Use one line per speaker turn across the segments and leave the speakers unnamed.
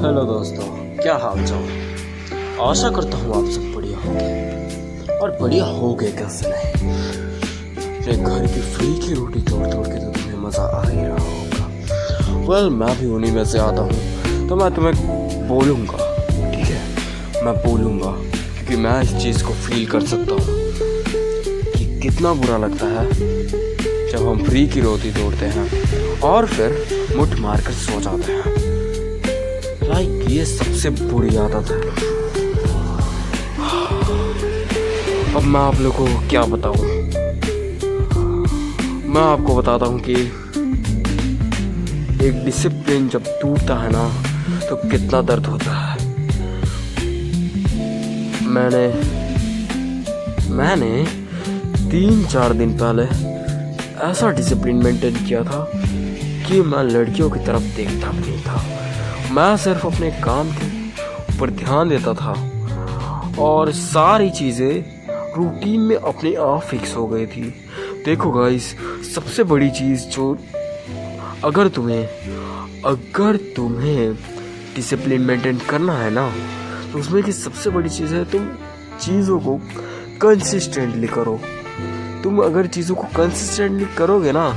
Hello दोस्तों, क्या हाल चाल। आशा करता हूँ आप सब बढ़िया होंगे और बढ़िया होगे कैसे नहीं। अपने घर की फ्री की रोटी तोड़ तोड़ के तो तुम्हें मज़ा आ ही रहा होगा। वेल, मैं भी उन्हीं में से आता हूँ, तो मैं तुम्हें बोलूँगा, ठीक है, मैं बोलूँगा क्योंकि मैं इस चीज़ को फील कर सकता हूँ कि कितना बुरा लगता है जब हम फ्री की रोटी तोड़ते हैं और फिर मुट्ठ मार कर सो जाते हैं। लाइक ये सबसे बुरी आदत है। अब मैं आप लोगों को क्या बताऊं। मैं आपको बताता हूं कि एक डिसिप्लिन जब टूटता है ना तो कितना दर्द होता है। मैंने 3-4 दिन पहले ऐसा डिसिप्लिन मेंटेन किया था कि मैं लड़कियों की तरफ देखता भी नहीं था। मैं सिर्फ अपने काम के ऊपर ध्यान देता था और सारी चीज़ें रूटीन में अपने आप फिक्स हो गई थी। देखो गाइस, सबसे बड़ी चीज़ जो अगर तुम्हें डिसिप्लिन मेंटेन करना है ना, तो उसमें की सबसे बड़ी चीज़ है तुम चीज़ों को कंसिस्टेंटली करो। तुम अगर चीज़ों को कंसिस्टेंटली करोगे ना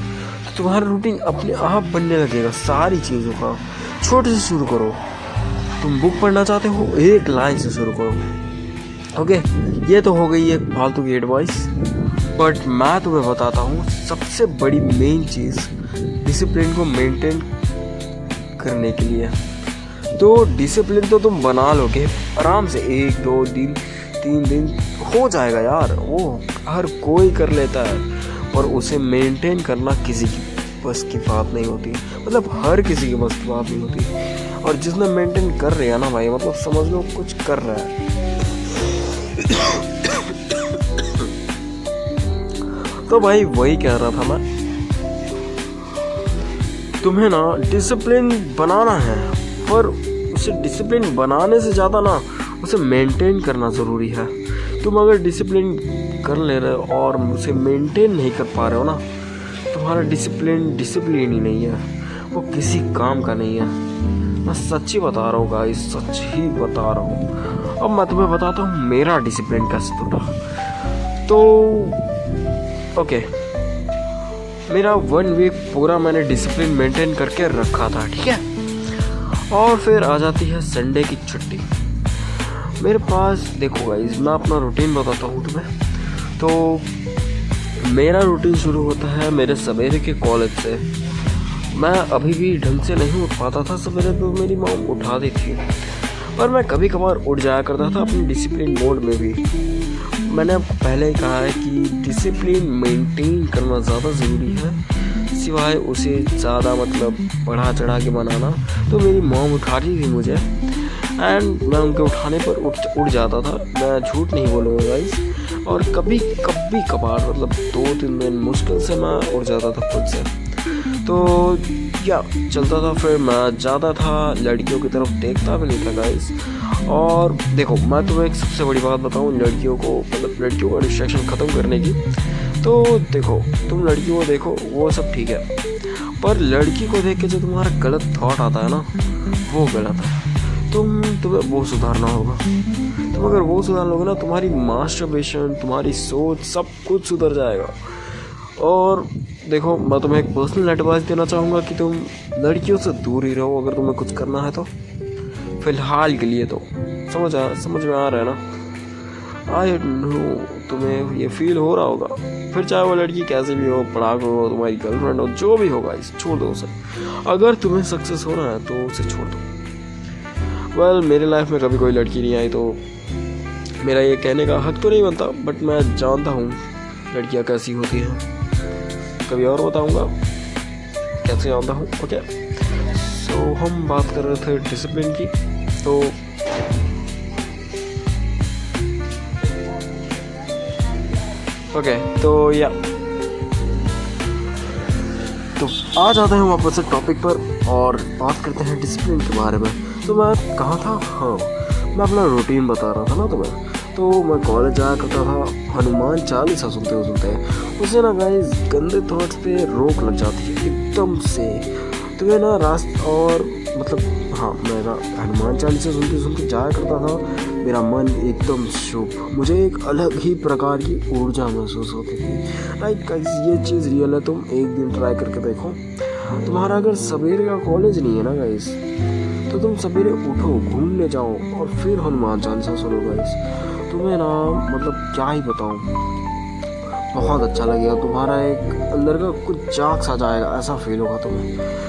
तो तुम्हारा रूटीन अपने आप बनने लगेगा। सारी चीज़ों का छोटे से शुरू करो। तुम बुक पढ़ना चाहते हो, एक लाइन से शुरू करो। ओके, ये तो हो गई एक फालतू की एडवाइस, बट मैं तुम्हें बताता हूँ सबसे बड़ी मेन चीज़ डिसिप्लिन को मेंटेन करने के लिए। तो डिसिप्लिन तो तुम बना लोगे आराम से, 1-2 दिन 3 दिन हो जाएगा यार, वो हर कोई कर लेता है। और उसे मेंटेन करना किसी की बस की बात नहीं होती, मतलब हर किसी की बस की बात नहीं होती। और जिसने मेंटेन कर रहा है ना भाई, मतलब समझ लो कुछ कर रहा है। तो भाई वही कह रहा था मैं, तुम्हें ना डिसिप्लिन बनाना है, पर उसे डिसिप्लिन बनाने से ज़्यादा ना उसे मेंटेन करना ज़रूरी है। तुम अगर डिसिप्लिन कर ले रहे हो और उसे मेंटेन नहीं कर पा रहे हो ना, तुम्हारा डिसिप्लिन ही नहीं है, वो किसी काम का नहीं है। मैं सच ही बता रहा हूँ गाइस, सच ही बता रहा हूँ। अब मैं तुम्हें बताता हूँ मेरा डिसिप्लिन कैसे टूटा। तो ओके, मेरा 1 वीक पूरा मैंने डिसिप्लिन मेंटेन करके रखा था, ठीक है। और फिर आ जाती है संडे की छुट्टी। मेरे पास देखो गाइस, मैं अपना रूटीन बताता हूँ तुम्हें। तो मेरा रूटीन शुरू होता है मेरे सवेरे के कॉलेज से। मैं अभी भी ढंग से नहीं उठ पाता था सवेरे, तो मेरी मॉम उठा दी थी, पर मैं कभी कभार उठ जाया करता था अपनी डिसिप्लिन मोड में भी। मैंने आपको पहले ही कहा है कि डिसिप्लिन मेंटेन करना ज़्यादा ज़रूरी है, सिवाय उसे ज़्यादा मतलब बढ़ा चढ़ा के बनाना। तो मेरी मॉम उठाती थी मुझे एंड मैं उनके उठाने पर उठ जाता था। मैं झूठ नहीं बोलूँगा गाइस। और कभी कभार मतलब 2-3 दिन मुश्किल से मैं उठ जाता था खुद से। तो क्या चलता था, फिर मैं जाता था, लड़कियों की तरफ देखता भी नहीं था गाइस। और देखो, मैं तुम्हें एक सबसे बड़ी बात बताऊँ लड़कियों का डिस्ट्रैक्शन ख़त्म करने की। तो देखो, तुम लड़कियों को देखो वो सब ठीक है, पर लड़की को देख के जो तुम्हारा गलत थॉट आता है ना, वो गलत है। तुम्हें वो सुधारना होगा। तुम अगर वो सुधार लोगे ना, तुम्हारी मास्टरबेशन, तुम्हारी सोच, सब कुछ सुधर जाएगा। और देखो, मैं तुम्हें एक पर्सनल एडवाइस देना चाहूँगा कि तुम लड़कियों से दूर ही रहो अगर तुम्हें कुछ करना है तो, फिलहाल के लिए तो। समझ में आ रहा है ना। आई नो तुम्हें ये फील हो रहा होगा। फिर चाहे वो लड़की कैसी भी हो, पढ़ाक हो, तुम्हारी गर्लफ्रेंड हो, जो भी होगा, इसे छोड़ दो उसे। अगर तुम्हें सक्सेस होना है तो उसे छोड़ दो। वेल, मेरे लाइफ में कभी कोई लड़की नहीं आई, तो मेरा ये कहने का हक तो नहीं बनता, बट मैं जानता हूँ लड़कियाँ कैसी होती हैं। कभी और बताऊँगा कैसे जानता हूँ। ओके, सो हम बात कर रहे थे डिसिप्लिन की। तो ओके, तो या तो आ जाते हैं वापस से टॉपिक पर और बात करते हैं डिसिप्लिन के बारे में। तो मैं कहाँ था, हाँ, मैं अपना रूटीन बता रहा था ना तुम्हें। तो मैं कॉलेज जाया करता था, हनुमान चालीसा सुनते उससे ना गाइस गंदे थॉट्स पे रोक लग जाती है एकदम से। तो मैं ना और मतलब हाँ, मैं ना हनुमान चालीसा सुन के जाया करता था। मेरा मन एकदम शुभ, मुझे एक अलग ही प्रकार की ऊर्जा महसूस होती थी। लाइक गाइस, ये चीज़ रियल है, तुम एक दिन ट्राई करके देखो। तुम्हारा अगर सवेरे का कॉलेज नहीं है ना गाइस, तो तुम सवेरे उठो, घूमने जाओ और फिर हनुमान चालीसा सुनो गाइस। तुम्हें ना मतलब क्या ही बताऊँ, बहुत अच्छा लगेगा। तुम्हारा एक अंदर का कुछ जाग सा जाएगा, ऐसा फील होगा तुम्हें।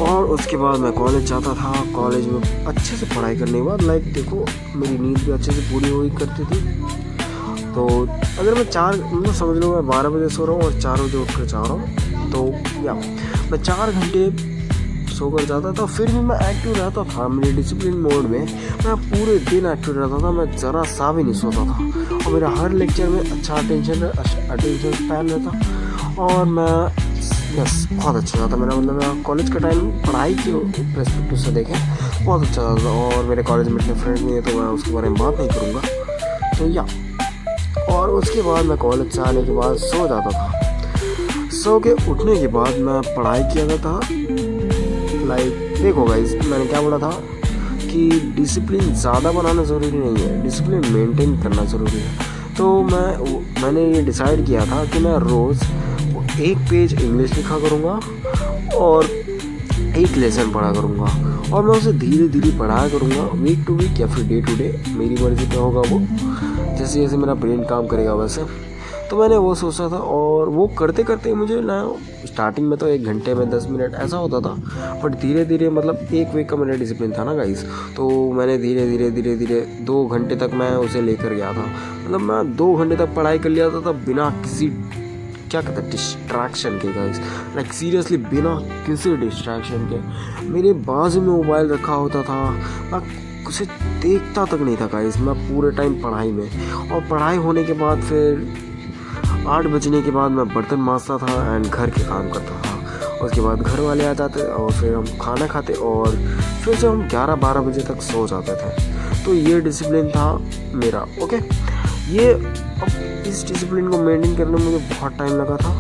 और उसके बाद मैं कॉलेज जाता था। कॉलेज में अच्छे से पढ़ाई करने के बाद लाइक देखो, मेरी नींद भी अच्छे से पूरी हुई करती थी। तो अगर मैं मतलब समझ लो मैं 12 बजे सो रहा हूँ और 4 बजे उठ कर जा रहा हूँ, तो या मैं 4 घंटे सोकर जाता था। फिर भी मैं एक्टिव रहता था मेरे डिसिप्लिन मोड में। मैं पूरे दिन एक्टिव रहता था, मैं ज़रा सा भी नहीं सोता था। और मेरा हर लेक्चर में अच्छा अटेंशन स्पैन रहता और मैं बस बहुत अच्छा था मेरा। मतलब मैं कॉलेज का टाइम पढ़ाई की पर्सपेक्टिव से देखें बहुत अच्छा था। और मेरे कॉलेज में इतने फ्रेंड नहीं है तो मैं उसके बारे में बात नहीं करूँगा। तो या और उसके बाद मैं कॉलेज से आने के बाद सो जाता था। सो के उठने के बाद मैं पढ़ाई किया करता था। लाइक देखो गाइस, मैंने क्या बोला था कि डिसिप्लिन ज़्यादा बनाना ज़रूरी नहीं है, डिसिप्लिन मेंटेन करना ज़रूरी है। तो मैंने ये डिसाइड किया था कि मैं रोज़ 1 पेज इंग्लिश लिखा करूँगा और 1 लेसन पढ़ा करूँगा। और मैं उसे धीरे धीरे पढ़ाया करूँगा, वीक टू वीक या फिर डे टू डे, मेरी मर्ज़ी पे होगा वो, जैसे जैसे मेरा ब्रेन काम करेगा वैसे। तो मैंने वो सोचा था और वो करते करते मुझे ना स्टार्टिंग में तो 1 घंटे में 10 मिनट ऐसा होता था, बट धीरे धीरे मतलब 1 वीक का मेरा डिसिप्लिन था ना गाइस, तो मैंने धीरे धीरे 2 घंटे तक मैं उसे लेकर गया था। मतलब मैं 2 घंटे तक पढ़ाई कर लिया था बिना किसी क्या कहते हैं डिस्ट्रैक्शन के गाइस। लाइक सीरियसली बिना किसी डिस्ट्रैक्शन के। मेरे बाजू में मोबाइल रखा होता था, मैं उसे देखता तक नहीं था गाइस। मैं पूरे टाइम पढ़ाई में, और पढ़ाई होने के बाद फिर 8 बजने के बाद मैं बर्तन मांजता था एंड घर के काम करता था। उसके बाद घर वाले आ जाते और फिर हम खाना खाते और फिर से हम 11-12 बजे तक सो जाते थे। तो ये डिसिप्लिन था मेरा। ओके, ये अब इस डिसिप्लिन को मेंटेन करने में मुझे बहुत टाइम लगा था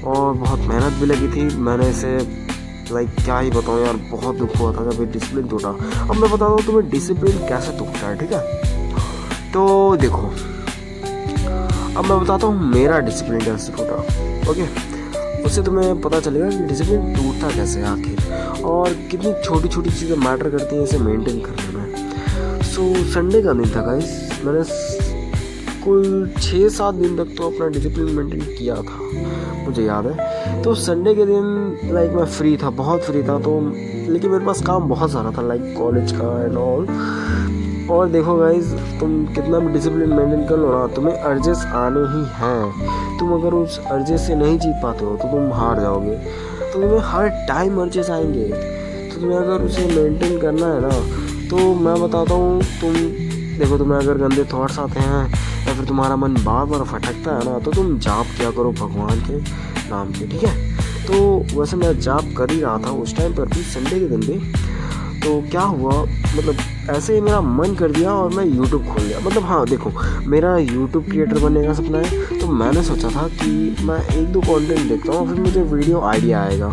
और बहुत मेहनत भी लगी थी। मैंने इसे लाइक क्या ही बताऊँ यार, बहुत दुख हुआ था जब ये डिसिप्लिन टूटा। अब मैं बताता हूँ तुम्हें डिसिप्लिन कैसे टूटता है, ठीक है। तो देखो, अब मैं बताता हूँ मेरा डिसिप्लिन कैसे टूटा। ओके, उससे तुम्हें पता चलेगा कि डिसिप्लिन टूटता कैसे है आखिर, और कितनी छोटी छोटी चीज़ें मैटर करती हैं इसे मेंटेन करने में। सो संडे का दिन था गाइस, मैंने कुल 6-7 दिन तक तो अपना डिसिप्लिन मेंटेन किया था, मुझे याद है। तो संडे के दिन लाइक मैं फ्री था, बहुत फ्री था, तो लेकिन मेरे पास काम बहुत सारा था लाइक कॉलेज का एंड ऑल। और देखो गाइज, तुम कितना भी डिसिप्लिन मेंटेन कर लो ना, तुम्हें अर्जेस आने ही हैं। तुम अगर उस अर्जेस से नहीं जीत पाते हो तो तुम हार जाओगे। तो तुम्हें हर टाइम अर्जेस आएंगे, तो तुम्हें अगर उसे मेंटेन करना है ना, तो मैं बताता हूँ, तुम देखो, तुम्हें अगर गंदे थॉट्स आते हैं या फिर तुम्हारा मन बार बार भटकता है ना, तो तुम जाप किया करो भगवान के नाम के, ठीक है। तो वैसे मैं जाप कर ही रहा था उस टाइम पर भी, संडे के दिन भी। तो क्या हुआ, मतलब ऐसे ही मेरा मन कर दिया और मैं यूट्यूब खोल लिया। मतलब हाँ देखो, मेरा यूट्यूब क्रिएटर बनने का सपना है, तो मैंने सोचा था कि मैं 1-2 कंटेंट देखता हूँ, फिर मुझे वीडियो आइडिया आएगा।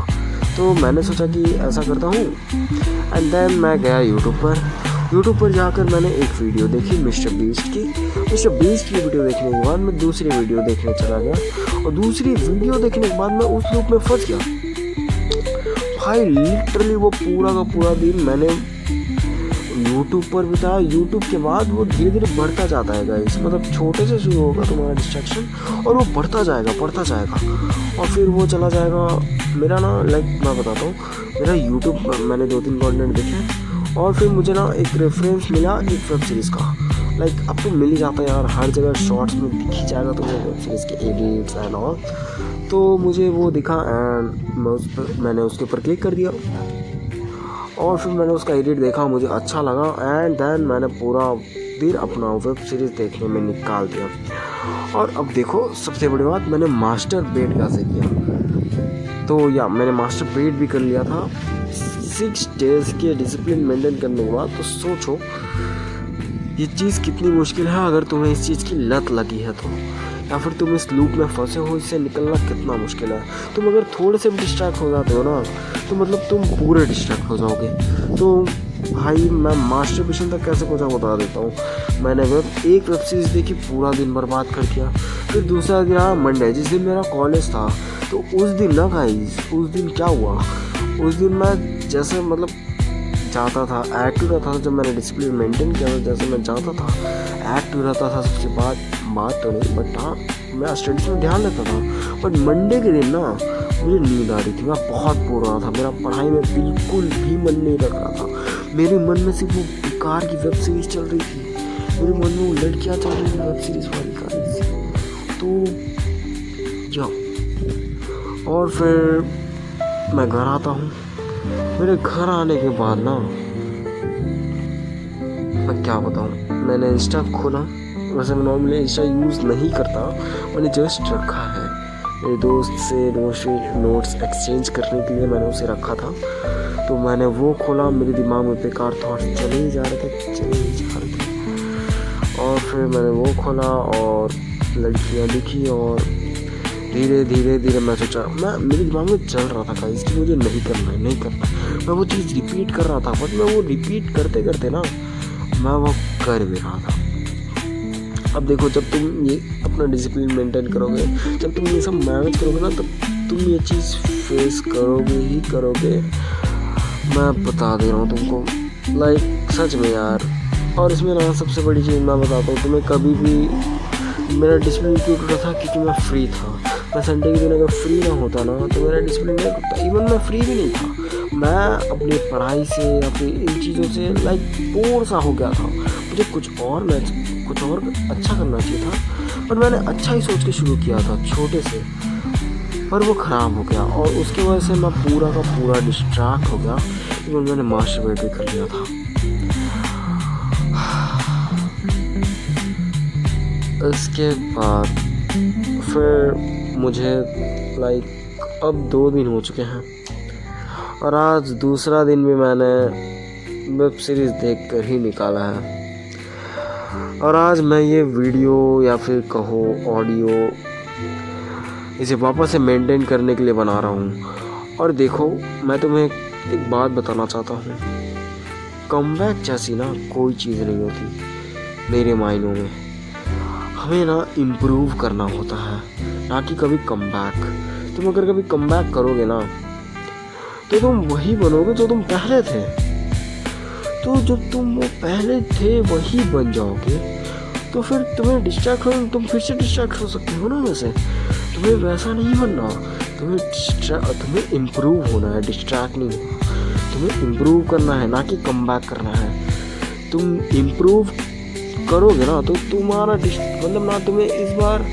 तो मैंने सोचा कि ऐसा करता हूँ, एंड देन मैं गया यूट्यूब पर जाकर मैंने एक वीडियो देखी मिस्टर बीस्ट की वीडियो देखने के बाद मैं दूसरी वीडियो देखने चला गया, और दूसरी वीडियो देखने के बाद मैं उस लूप में फंस गया भाई। लिटरली वो पूरा का पूरा दिन मैंने यूट्यूब पर बिताया। यूट्यूब के बाद वो धीरे धीरे बढ़ता जाता है गाइस, मतलब छोटे से शुरू होगा तुम्हारा डिस्ट्रैक्शन और वो बढ़ता जाएगा और फिर वो चला जाएगा। मेरा ना लाइक मैं बताता हूँ, मेरा यूट्यूब मैंने 2-3 कंटेंट देखे और फिर मुझे ना एक रेफरेंस मिला एक वेब सीरीज़ का। लाइक अब तो मिल ही जाता है यार, हर जगह शॉर्ट्स में दिख ही जाएगा तुम्हें वेब सीरीज़ के एडिट्स एंड ऑल। तो मुझे वो दिखा एंड मैंने उसके ऊपर क्लिक कर दिया और फिर मैंने उसका एडिट देखा, मुझे अच्छा लगा एंड देन मैंने पूरा दिन अपना वेब सीरीज़ देखने में निकाल दिया। और अब देखो, सबसे बड़ी बात, मैंने मास्टर बेट कैसे किया। तो या मैंने मास्टर बेट भी कर लिया था 6 डेज़ के डिसिप्लिन मेंटेन करने के बाद। तो सोचो ये चीज़ कितनी मुश्किल है अगर तुम्हें इस चीज़ की लत लगी है तो। या फिर तुम इस लूप में फंसे हो, इससे निकलना कितना मुश्किल है। तुम अगर थोड़े से भी डिस्ट्रैक्ट हो जाते हो ना तो मतलब तुम पूरे डिस्ट्रैक्ट हो जाओगे। तो भाई मैं मास्टरबेशन तक कैसे पहुँचा बता देता हूँ। मैंने एक वेब सीरीज़ देखी, पूरा दिन बर्बाद कर दिया। फिर दूसरा दिन आया मंडे, जिस दिन मेरा कॉलेज था। तो उस दिन ना गाइस, उस दिन क्या हुआ, उस दिन मैं जैसे मतलब जाता था, एक्टिव रहता था। जब मैंने डिसिप्लिन मेंटेन किया था, जैसे मैं जाता था, एक्टिव रहता था, सबसे बात तो नहीं, बट हाँ मैं स्टडीज में ध्यान देता था। बट मंडे के दिन ना मुझे नींद आ रही थी, मैं बहुत बोर हो रहा था, मेरा पढ़ाई में बिल्कुल भी मन नहीं लग रहा था। मेरे मन में सिर्फ वो बेकार की वेब सीरीज चल रही थी, मेरे मन में वो लड़कियाँ चल रही थी वेब सीरीज वाली का। तो या और फिर मैं घर आता हूँ। मेरे घर आने के बाद ना मैं क्या बताऊँ, मैंने इंस्टा खोला। वैसे मैं नॉर्मली इंस्टा यूज़ नहीं करता, मैंने जस्ट रखा है। मेरे दोस्त से नोट्स एक्सचेंज करने के लिए मैंने उसे रखा था। तो मैंने वो खोला, मेरे दिमाग में बेकार थॉट्स चले ही जा रहे थे। और फिर मैंने वो खोला और लड़कियाँ दिखी और धीरे धीरे मैं सोचा, मेरे दिमाग में चल रहा था गाइस कि मुझे नहीं करना। मैं वो चीज़ रिपीट कर रहा था, बट मैं वो रिपीट करते करते ना मैं वो कर भी रहा था। अब देखो, जब तुम ये अपना डिसिप्लिन मेंटेन करोगे, जब तुम ये सब मैनेज करोगे ना, तब तुम ये चीज़ फेस करोगे ही करोगे। मैं बता दे रहा हूँ तुमको, लाइक सच में यार। और इसमें ना सबसे बड़ी चीज़ मैं बताता हूँ तुम्हें, कभी भी मेरा डिसिप्लिन क्यों टूटा था, क्योंकि मैं फ्री था। मैं संडे के दिन अगर फ्री ना होता ना तो मेरा डिसिप्लिन नहीं टूटता। इवन मैं फ्री भी नहीं था, मैं अपनी पढ़ाई से या फिर इन चीज़ों से लाइक बोर सा हो गया था। मुझे कुछ और अच्छा करना चाहिए था, पर मैंने अच्छा ही सोच के शुरू किया था छोटे से, पर वो ख़राब हो गया। और उसकी वजह से मैं पूरा का पूरा डिस्ट्रैक्ट हो गया। इवन मैंने मास्टरबेट भी कर लिया था। इसके बाद फिर मुझे लाइक अब 2 दिन हो चुके हैं और आज दूसरा दिन भी मैंने वेब सीरीज़ देख कर ही निकाला है। और आज मैं ये वीडियो या फिर कहो ऑडियो इसे वापस से मेंटेन करने के लिए बना रहा हूँ। और देखो, मैं तुम्हें एक बात बताना चाहता हूँ, कमबैक जैसी ना कोई चीज़ नहीं होती मेरे मायनों में। हमें ना इम्प्रूव करना होता है, ना कि कभी कमबैक। तुम अगर कभी कमबैक करोगे ना तो तुम वही बनोगे जो तुम पहले थे। तो जब तुम वो पहले थे वही बन जाओगे तो फिर तुम्हें डिस्ट्रैक्ट हो, तुम फिर से डिस्ट्रैक्ट हो सकते हो ना। वैसे तुम्हें वैसा नहीं बनना, तुम्हें इम्प्रूव होना है, डिस्ट्रैक्ट नहीं होना। तुम्हें इम्प्रूव करना है, ना कि कमबैक करना है। तुम इम्प्रूव करोगे ना तो तुम्हारा मतलब ना तुम्हें इस बार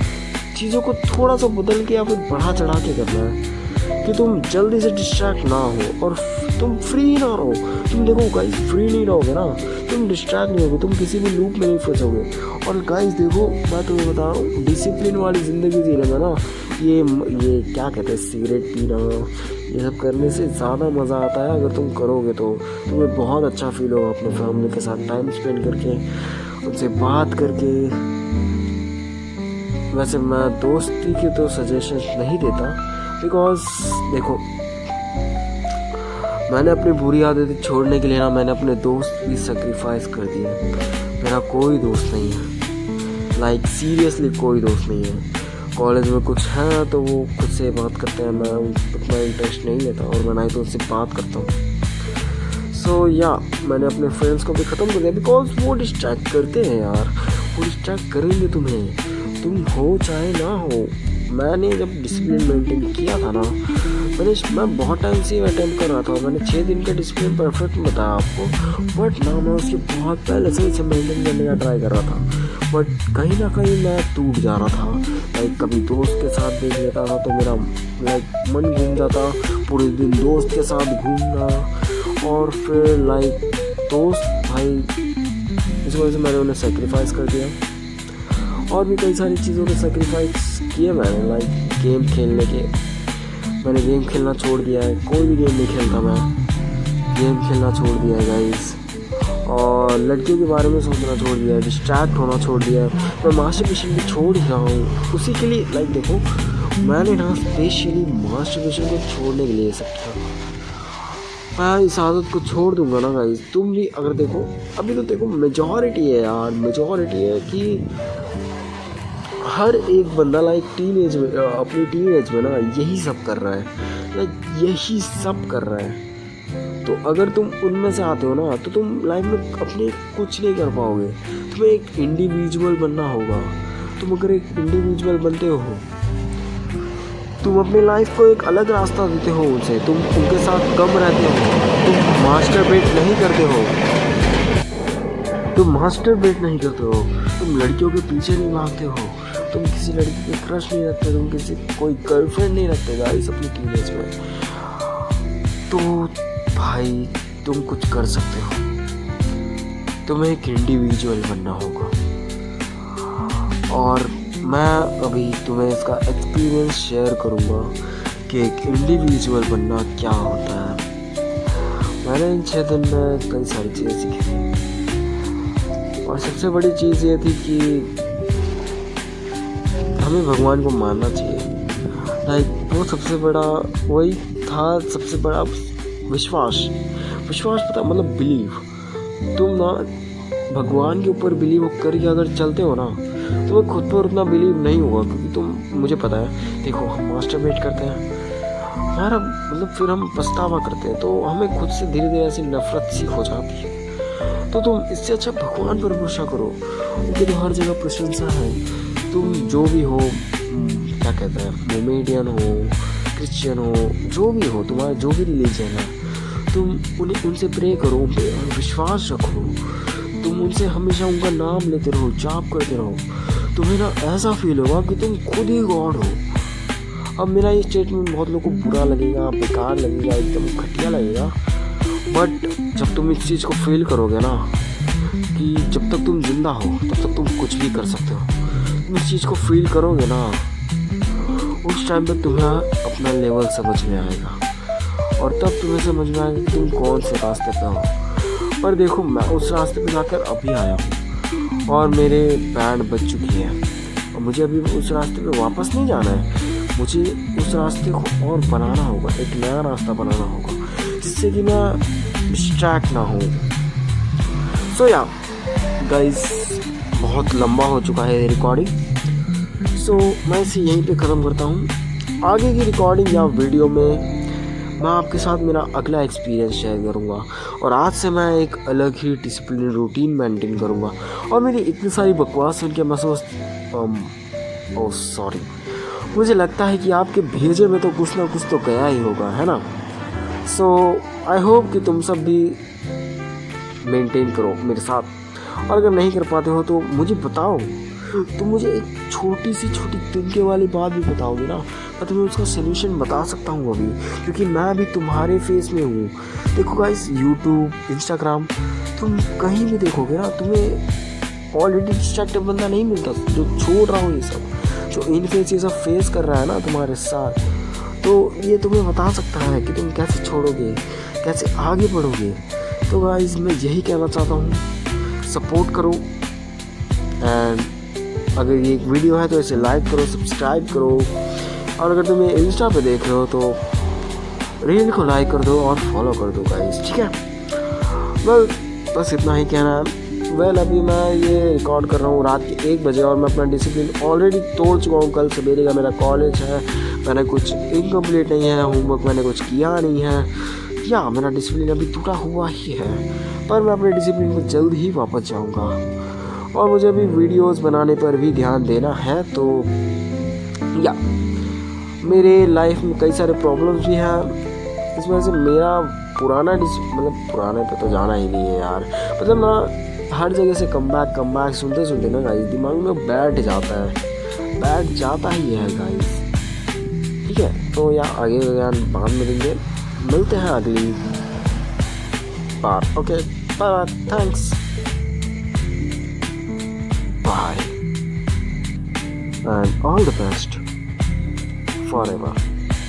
चीज़ों को थोड़ा सा बदल के या फिर बढ़ा चढ़ा के करना है कि तुम जल्दी से डिस्ट्रैक्ट ना हो और तुम फ्री ना रहो। तुम देखो गाइस, फ्री नहीं रहोगे ना तुम डिस्ट्रैक्ट नहीं होगे, तुम किसी भी लूप में नहीं फंसोगे। और गाइस देखो, मैं तुम्हें बता रहा हूँ, डिसिप्लिन वाली ज़िंदगी जीने में ना ये क्या कहते हैं, सिगरेट पीना, ये सब करने से ज़्यादा मज़ा आता है। अगर तुम करोगे तो तुम्हें बहुत अच्छा फील होगा अपने फैमिली के साथ टाइम स्पेंड करके, उनसे बात करके। वैसे मैं दोस्ती के तो सजेशंस नहीं देता, बिकॉज देखो, मैंने अपनी बुरी आदतें छोड़ने के लिए ना मैंने अपने दोस्त भी सेक्रीफाइस कर दिए। मेरा कोई दोस्त नहीं है, लाइक सीरियसली कोई दोस्त नहीं है। कॉलेज में कुछ है तो वो खुद से बात करते हैं, मैं उतना इंटरेस्ट नहीं लेता और मैं ना ही तो उससे बात करता हूँ। सो या मैंने अपने फ्रेंड्स को भी ख़त्म कर दिया, बिकॉज वो डिस्ट्रैक्ट करते हैं यार, वो डिस्ट्रैक्ट करेंगे तुम्हें, तुम हो चाहे ना हो। मैंने जब डिसिप्लिन मेंटेन किया था ना, मैं बहुत टाइम से अटेम्प्ट कर रहा था। मैंने 6 दिन का डिसिप्लिन परफेक्ट बताया आपको, बट ना मैं उसके बहुत पहले से इसे मेंटेन करने का ट्राई कर रहा था। बट कहीं ना कहीं मैं टूट जा रहा था। लाइक कभी दोस्त के साथ देख लेता था तो मेरा लाइक मन घूम जाता, पूरे दिन दोस्त के साथ घूमना। और फिर लाइक दोस्त भाई, इस वजह से मैंने उन्हें सेक्रीफाइस कर दिया। और भी कई सारी चीज़ों के सेक्रीफाइस किए मैंने, लाइक गेम खेलने के। मैंने गेम खेलना छोड़ दिया है, कोई भी गेम नहीं खेलता मैं, गेम खेलना छोड़ दिया है गाइस। और लड़कियों के बारे में सोचना छोड़ दिया है, डिस्ट्रैक्ट होना छोड़ दिया है। मैं मास्टरबेशन भी छोड़ ही रहा हूँ उसी के लिए। लाइक देखो, मैंने ना स्पेशली मास्टरबेशन को छोड़ने के लिए ये सब किया। मैं इस आदत को छोड़ दूंगा ना गाइस, तुम भी अगर देखो, अभी तो देखो मेजॉरिटी है यार, मेजॉरिटी है कि हर एक बंदा लाइक टीनेज में, अपनी टीनेज में ना यही सब कर रहा है, लाइक यही सब कर रहा है। तो अगर तुम उनमें से आते हो ना, तो तुम लाइफ में अपने कुछ नहीं कर पाओगे। तुम्हें एक इंडिविजुअल बनना होगा। तुम अगर एक इंडिविजुअल बनते हो, तुम अपनी लाइफ को एक अलग रास्ता देते हो उनसे, तुम उनके साथ कम रहते हो, तुम मास्टरबेट नहीं करते हो, तुम लड़कियों के पीछे नहीं भागते हो, तुम किसी लड़की पे क्रश नहीं रखते, तुम किसी कोई गर्लफ्रेंड नहीं रखते गाइस अपनी टीनेज में। तो भाई तुम कुछ कर सकते हो, तुम्हें एक इंडिविजुअल बनना होगा। और मैं अभी तुम्हें इसका एक्सपीरियंस शेयर करूँगा कि एक इंडिविजुअल बनना क्या होता है। मैंने इन 6 दिन में कई सारी चीज़ें सीखी और सबसे बड़ी चीज़ ये थी कि हमें भगवान को मानना चाहिए। लाइक वो सबसे बड़ा वही था, सबसे बड़ा विश्वास पता मतलब बिलीव। तुम ना भगवान के ऊपर बिलीव करके अगर चलते हो ना, तुम्हें खुद पर उतना बिलीव नहीं होगा। क्योंकि तुम, मुझे पता है, देखो हम मास्टरबेट करते हैं, हमारा मतलब फिर हम पछतावा करते हैं, तो हमें खुद से धीरे धीरे ऐसी नफरत सी हो जाती है। तो तुम इससे अच्छा भगवान पर भरोसा करो, उनकी तो हर जगह प्रशंसा है। तुम जो भी हो, क्या कहते हैं, मोमेडियन हो, क्रिश्चियन हो, जो भी हो, तुम्हारा जो भी रिलीजन है, तुम उनसे प्रे करो, उन पर विश्वास रखो, तुम उनसे हमेशा उनका नाम लेते रहो, जाप करते रहो। तुम्हें ना ऐसा फील होगा कि तुम खुद ही गॉड हो। अब मेरा ये स्टेटमेंट बहुत लोगों को बुरा लगेगा, बेकार लगेगा, एकदम घटिया लगेगा, बट जब तुम इस चीज़ को फील करोगे ना कि जब तक तुम जिंदा हो तब तक तुम कुछ भी कर सकते हो, तुम इस चीज़ को फील करोगे ना, उस टाइम पर तुम्हें अपना लेवल समझ में आएगा और तब तुम्हें समझ में आएगा कि तुम कौन से रास्ते पे हो। पर देखो, मैं उस रास्ते पे जाकर अभी आया हूँ और मेरे बैंड बज चुकी है और मुझे अभी उस रास्ते पे वापस नहीं जाना है। मुझे उस रास्ते को और बनाना होगा, एक नया रास्ता बनाना होगा जिससे कि मैं डिस्ट्रैक्ट ना हूँ। सो या गाइस, बहुत लंबा हो चुका है ये रिकॉर्डिंग, सो मैं इसे यहीं पे ख़त्म करता हूँ। आगे की रिकॉर्डिंग या वीडियो में मैं आपके साथ मेरा अगला एक्सपीरियंस शेयर करूँगा और आज से मैं एक अलग ही डिसिप्लिन रूटीन मेंटेन करूँगा। और मेरी इतनी सारी बकवास सुन के मैं सॉरी, मुझे लगता है कि आपके भेजे में तो कुछ ना कुछ तो गया ही होगा, है ना। सो आई होप कि तुम सब भी मेंटेन करो मेरे साथ, और अगर नहीं कर पाते हो तो मुझे बताओ, तुम मुझे एक छोटी तिनके वाली बात भी बताओगे ना, मैं तुम्हें उसका सलूशन बता सकता हूँ अभी, क्योंकि मैं भी तुम्हारे फेस में हूँ। देखो गाइस, यूट्यूब, इंस्टाग्राम, तुम कहीं भी देखोगे ना, तुम्हें ऑलरेडी डिस्ट्रैक्टिव बंदा नहीं मिलता जो छोड़ रहा हो ये सब, जो इन फेस ये सब फेस कर रहा है ना तुम्हारे साथ, तो ये तुम्हें बता सकता है कि तुम कैसे छोड़ोगे, कैसे आगे बढ़ोगे। तो गाइस, मैं यही कहना चाहता हूँ, सपोर्ट करो। एंड अगर ये एक वीडियो है तो इसे लाइक करो, सब्सक्राइब करो, और अगर तुम ये इंस्टा पे देख रहे हो तो रील को लाइक कर दो और फॉलो कर दो गाइस, ठीक है। वेल, बस इतना ही कहना है। वेल, अभी मैं ये रिकॉर्ड कर रहा हूँ रात के 1 बजे और मैं अपना डिसिप्लिन ऑलरेडी तोड़ चुका हूँ। कल सवेरे का मेरा कॉलेज है, मैंने कुछ इनकम्प्लीट नहीं है, होमवर्क मैंने कुछ किया नहीं है, या मेरा डिसिप्लिन अभी टूटा हुआ ही है, पर मैं अपने डिसिप्लिन पर जल्द ही वापस जाऊँगा। और मुझे अभी वीडियोस बनाने पर भी ध्यान देना है। तो या मेरे लाइफ में कई सारे प्रॉब्लम्स भी हैं, इस वजह से मेरा पुराने पे तो जाना ही नहीं है यार। मतलब ना हर जगह से कम बैक सुनते ना गाइस दिमाग में बैठ जाता ही है गाइस, ठीक है। तो या आगे बाद में देंगे, मिलते हैं अगली बार। Okay, bye, thanks, bye, and all the best forever.